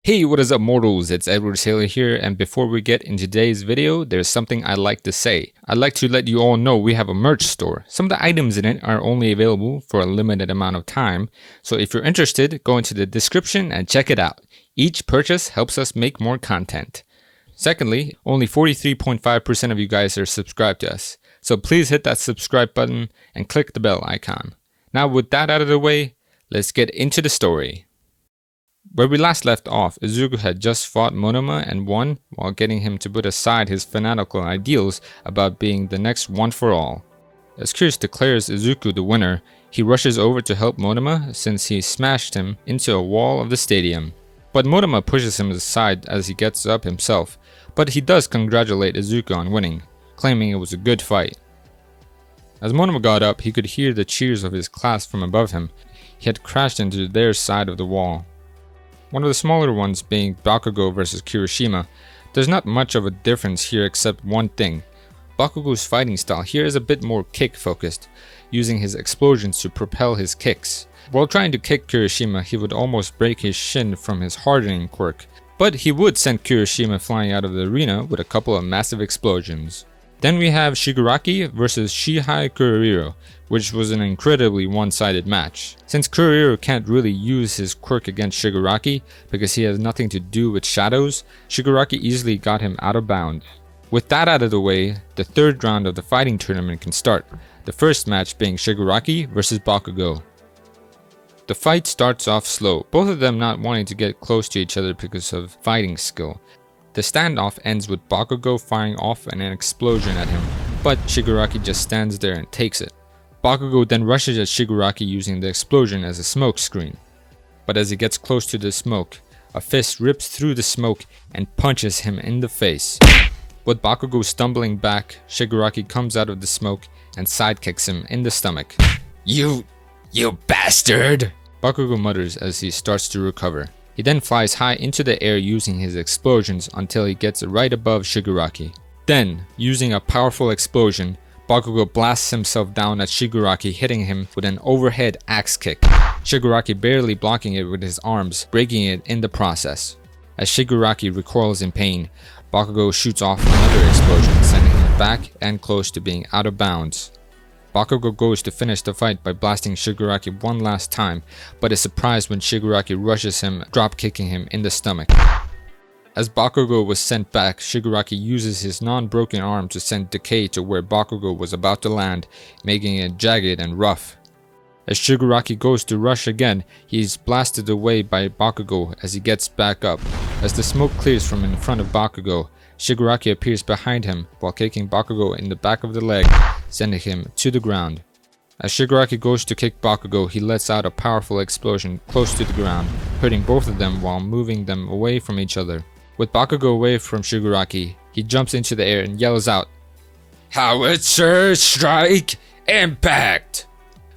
Hey, what is up mortals, it's Edward Sailor here, and before we get into today's video, there's something I'd like to say. I'd like to let you all know we have a merch store. Some of the items in it are only available for a limited amount of time, so if you're interested, go into the description and check it out. Each purchase helps us make more content. Secondly, only 43.5% of you guys are subscribed to us, so please hit that subscribe button and click the bell icon. Now with that out of the way, let's get into the story. Where we last left off, Izuku had just fought Monoma and won while getting him to put aside his fanatical ideals about being the next one for all. As Curious declares Izuku the winner, he rushes over to help Monoma since he smashed him into a wall of the stadium. But Monoma pushes him aside as he gets up himself, but he does congratulate Izuku on winning, claiming it was a good fight. As Monoma got up, he could hear the cheers of his class from above him. He had crashed into their side of the wall. One of the smaller ones being Bakugo vs Kirishima. There's not much of a difference here except one thing. Bakugo's fighting style here is a bit more kick focused, using his explosions to propel his kicks. While trying to kick Kirishima, he would almost break his shin from his hardening quirk, but he would send Kirishima flying out of the arena with a couple of massive explosions. Then we have Shigaraki vs Shihei Kurihiro, which was an incredibly one-sided match. Since Kurihiro can't really use his quirk against Shigaraki because he has nothing to do with shadows, Shigaraki easily got him out of bounds. With that out of the way, the third round of the fighting tournament can start, the first match being Shigaraki vs Bakugo. The fight starts off slow, both of them not wanting to get close to each other because of fighting skill. The standoff ends with Bakugo firing off an explosion at him, but Shigaraki just stands there and takes it. Bakugo then rushes at Shigaraki using the explosion as a smoke screen. But as he gets close to the smoke, a fist rips through the smoke and punches him in the face. With Bakugo stumbling back, Shigaraki comes out of the smoke and sidekicks him in the stomach. You bastard! Bakugo mutters as he starts to recover. He then flies high into the air using his explosions until he gets right above Shigaraki. Then, using a powerful explosion, Bakugo blasts himself down at Shigaraki, hitting him with an overhead axe kick, Shigaraki barely blocking it with his arms, breaking it in the process. As Shigaraki recoils in pain, Bakugo shoots off another explosion, sending him back and close to being out of bounds. Bakugo goes to finish the fight by blasting Shigaraki one last time, but is surprised when Shigaraki rushes him, drop-kicking him in the stomach. As Bakugo was sent back, Shigaraki uses his non-broken arm to send decay to where Bakugo was about to land, making it jagged and rough. As Shigaraki goes to rush again, he is blasted away by Bakugo as he gets back up. As the smoke clears from in front of Bakugo, Shigaraki appears behind him while kicking Bakugo in the back of the leg, sending him to the ground. As Shigaraki goes to kick Bakugo, he lets out a powerful explosion close to the ground, hurting both of them while moving them away from each other. With Bakugo away from Shigaraki, he jumps into the air and yells out, "Howitzer strike impact!"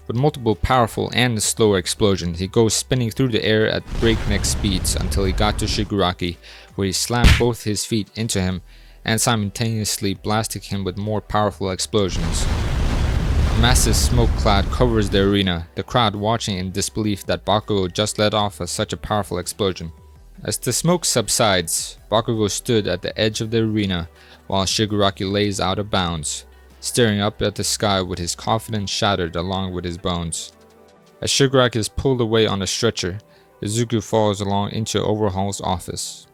With multiple powerful and slower explosions, he goes spinning through the air at breakneck speeds until he got to Shigaraki, where he slammed both his feet into him and simultaneously blasting him with more powerful explosions. A massive smoke cloud covers the arena, the crowd watching in disbelief that Bakugo just let off such a powerful explosion. As the smoke subsides, Bakugo stood at the edge of the arena while Shigaraki lays out of bounds, staring up at the sky with his confidence shattered along with his bones. As Shigaraki is pulled away on a stretcher, Izuku follows along into Overhaul's office.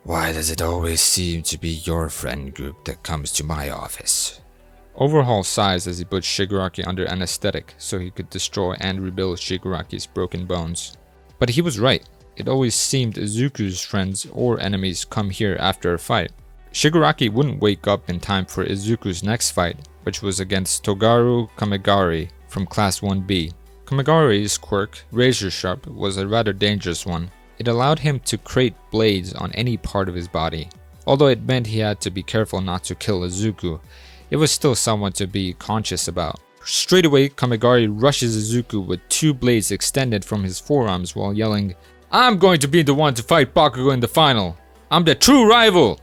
Why does it always seem to be your friend group that comes to my office? Overhaul sighs as he puts Shigaraki under anesthetic so he could destroy and rebuild Shigaraki's broken bones. But he was right. It always seemed Izuku's friends or enemies come here after a fight. Shigaraki wouldn't wake up in time for Izuku's next fight, which was against Togaru Kamigari from Class 1B. Kamigari's quirk, Razor Sharp, was a rather dangerous one. It allowed him to create blades on any part of his body. Although it meant he had to be careful not to kill Izuku, it was still someone to be conscious about. Straight away, Kamigari rushes Izuku with two blades extended from his forearms while yelling, "I'm going to be the one to fight Bakugo in the final! I'm the true rival!"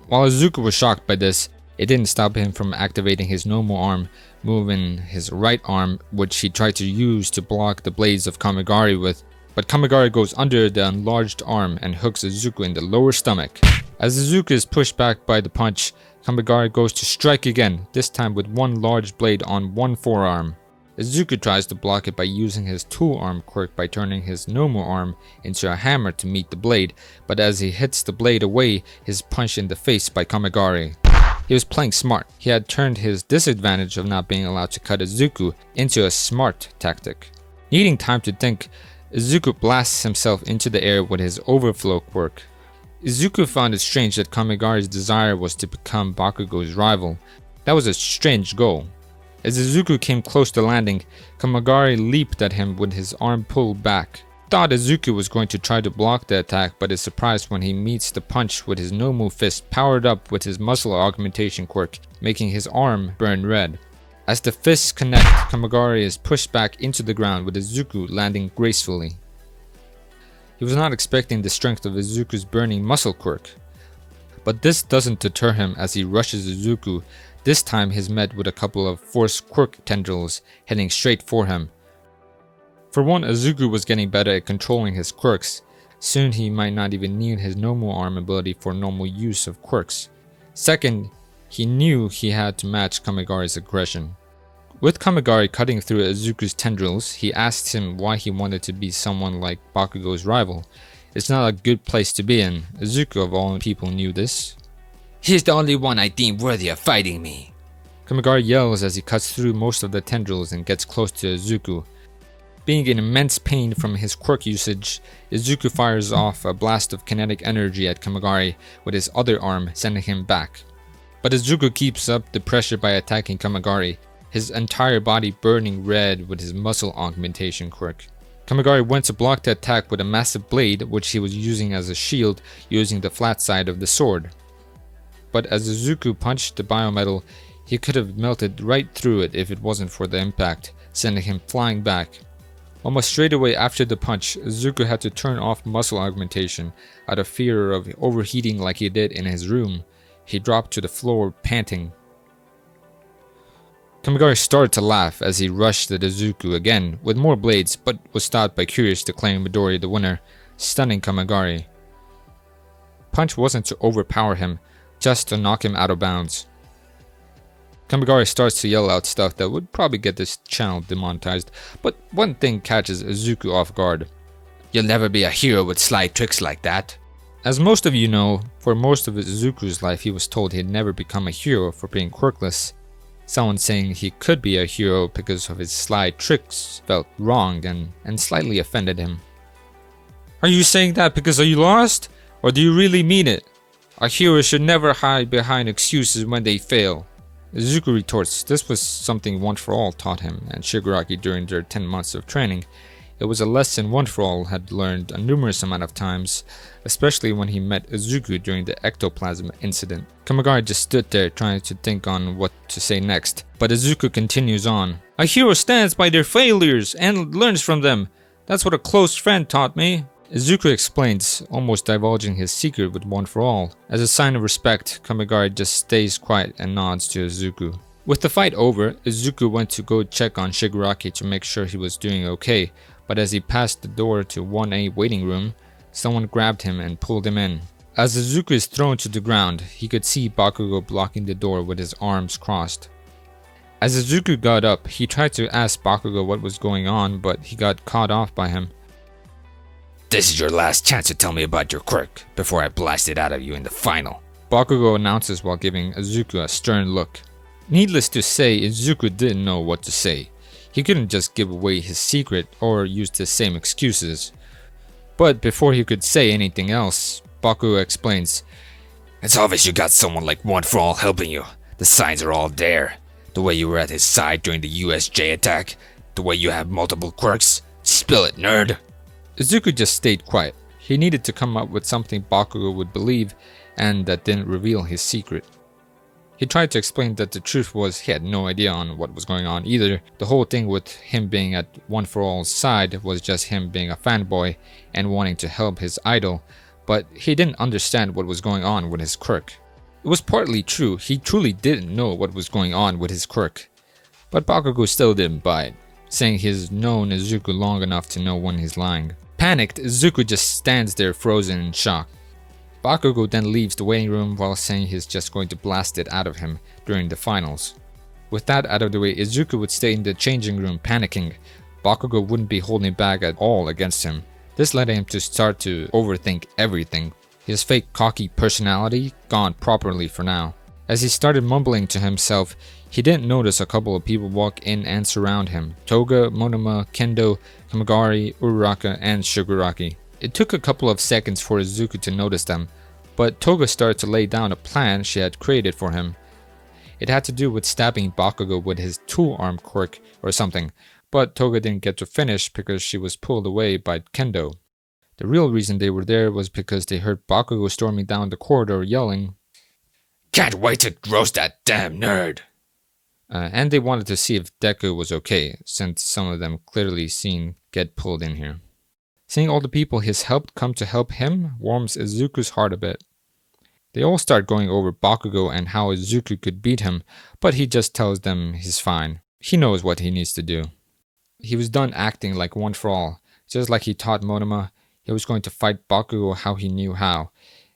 While Izuku was shocked by this, it didn't stop him from activating his normal arm, moving his right arm, which he tried to use to block the blades of Kamigari with. but Kamigari goes under the enlarged arm and hooks Izuku in the lower stomach. As Izuku is pushed back by the punch, Kamigari goes to strike again, this time with one large blade on one forearm. Izuku tries to block it by using his tool arm quirk by turning his normal arm into a hammer to meet the blade, but as he hits the blade away, he is punched in the face by Kamigari. He was playing smart. He had turned his disadvantage of not being allowed to cut Izuku into a smart tactic. Needing time to think, Izuku blasts himself into the air with his overflow quirk. Izuku found it strange that Kamigari's desire was to become Bakugo's rival. That was a strange goal. As Izuku came close to landing, Kamigari leaped at him with his arm pulled back. Thought Izuku was going to try to block the attack, but is surprised when he meets the punch with his normal fist powered up with his muscle augmentation quirk, making his arm burn red. As the fists connect, Kamigari is pushed back into the ground with Izuku landing gracefully. He was not expecting the strength of Izuku's burning muscle quirk, but this doesn't deter him as he rushes Izuku. This time he's met with a couple of force quirk tendrils heading straight for him. For one, Izuku was getting better at controlling his quirks. Soon he might not even need his normal arm ability for normal use of quirks. Second, he knew he had to match Kamigari's aggression. With Kamigari cutting through Izuku's tendrils, he asked him why he wanted to be someone like Bakugo's rival. It's not a good place to be in. Izuku of all people knew this. He's the only one I deem worthy of fighting me. Kamigari yells as he cuts through most of the tendrils and gets close to Izuku. Being in immense pain from his quirk usage, Izuku fires off a blast of kinetic energy at Kamigari with his other arm, sending him back. But Izuku keeps up the pressure by attacking Kamigari, his entire body burning red with his muscle augmentation quirk. Kamigari went to block the attack with a massive blade which he was using as a shield, using the flat side of the sword. But as Izuku punched the biometal, he could have melted right through it if it wasn't for the impact, sending him flying back. Almost straight away after the punch, Izuku had to turn off muscle augmentation out of fear of overheating like he did in his room. He dropped to the floor panting. Kamigari started to laugh as he rushed at Izuku again with more blades, but was stopped by Curious declaring Midori the winner, stunning Kamigari. Punch wasn't to overpower him, just to knock him out of bounds. Kamigari starts to yell out stuff that would probably get this channel demonetized, but one thing catches Izuku off guard. You'll never be a hero with sly tricks like that. As most of you know, for most of Izuku's life he was told he'd never become a hero for being quirkless. Someone saying he could be a hero because of his sly tricks felt wrong and slightly offended him. Are you saying that because you lost? Or do you really mean it? A hero should never hide behind excuses when they fail. Izuku retorts this was something One For All taught him and Shigaraki during their 10 months of training. It was a lesson One For All had learned a numerous amount of times, especially when he met Izuku during the ectoplasm incident. Kamigari just stood there trying to think on what to say next, but Izuku continues on. A hero stands by their failures and learns from them. That's what a close friend taught me. Izuku explains, almost divulging his secret with One For All. As a sign of respect, Kamigari just stays quiet and nods to Izuku. With the fight over, Izuku went to go check on Shigaraki to make sure he was doing okay, but as he passed the door to 1A waiting room, someone grabbed him and pulled him in. As Izuku is thrown to the ground, he could see Bakugo blocking the door with his arms crossed. As Izuku got up, he tried to ask Bakugo what was going on, but he got caught off by him. This is your last chance to tell me about your quirk before I blast it out of you in the final. Bakugo announces while giving Izuku a stern look. Needless to say, Izuku didn't know what to say. He couldn't just give away his secret or use the same excuses. But before he could say anything else, Bakugo explains. It's obvious you got someone like One For All helping you. The signs are all there. The way you were at his side during the USJ attack. The way you have multiple quirks. Spill it, nerd. Izuku just stayed quiet. He needed to come up with something Bakugo would believe and that didn't reveal his secret. He tried to explain that the truth was he had no idea on what was going on either. The whole thing with him being at One For All's side was just him being a fanboy and wanting to help his idol, but he didn't understand what was going on with his quirk. It was partly true, he truly didn't know what was going on with his quirk, but Bakugo still didn't buy it, saying he's known Izuku long enough to know when he's lying. Panicked, Izuku just stands there frozen in shock. Bakugo then leaves the waiting room while saying he's just going to blast it out of him during the finals. With that out of the way, Izuku would stay in the changing room panicking. Bakugo wouldn't be holding back at all against him. This led him to start to overthink everything. His fake cocky personality gone properly for now. As he started mumbling to himself, he didn't notice a couple of people walk in and surround him. Toga, Monoma, Kendo, Kamigari, Uraraka, and Shigaraki. It took a couple of seconds for Izuku to notice them, but Toga started to lay down a plan she had created for him. It had to do with stabbing Bakugo with his tool-arm quirk or something, but Toga didn't get to finish because she was pulled away by Kendo. The real reason they were there was because they heard Bakugo storming down the corridor yelling, "Can't wait to roast that damn nerd!" And they wanted to see if Deku was okay, since some of them clearly seen get pulled in here. Seeing all the people he's helped come to help him warms Izuku's heart a bit. They all start going over Bakugo and how Izuku could beat him, but he just tells them he's fine. He knows what he needs to do. He was done acting like one for all. Just like he taught Monoma, he was going to fight Bakugo how he knew how.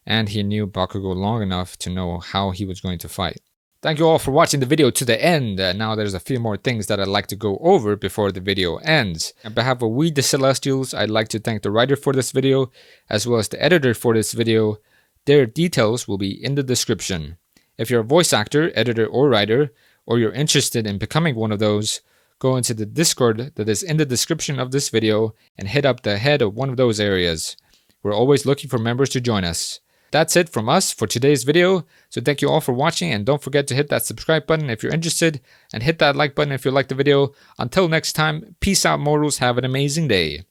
And he knew Bakugo long enough to know how he was going to fight. Thank you all for watching the video to the end. Now there's a few more things that I'd like to go over before the video ends. On behalf of We the Celestials, I'd like to thank the writer for this video, as well as the editor for this video. Their details will be in the description. If you're a voice actor, editor, or writer, or you're interested in becoming one of those, go into the Discord that is in the description of this video and hit up the head of one of those areas. We're always looking for members to join us. That's it from us for today's video, so thank you all for watching, and don't forget to hit that subscribe button if you're interested, and hit that like button if you liked the video. Until next time, peace out mortals, have an amazing day.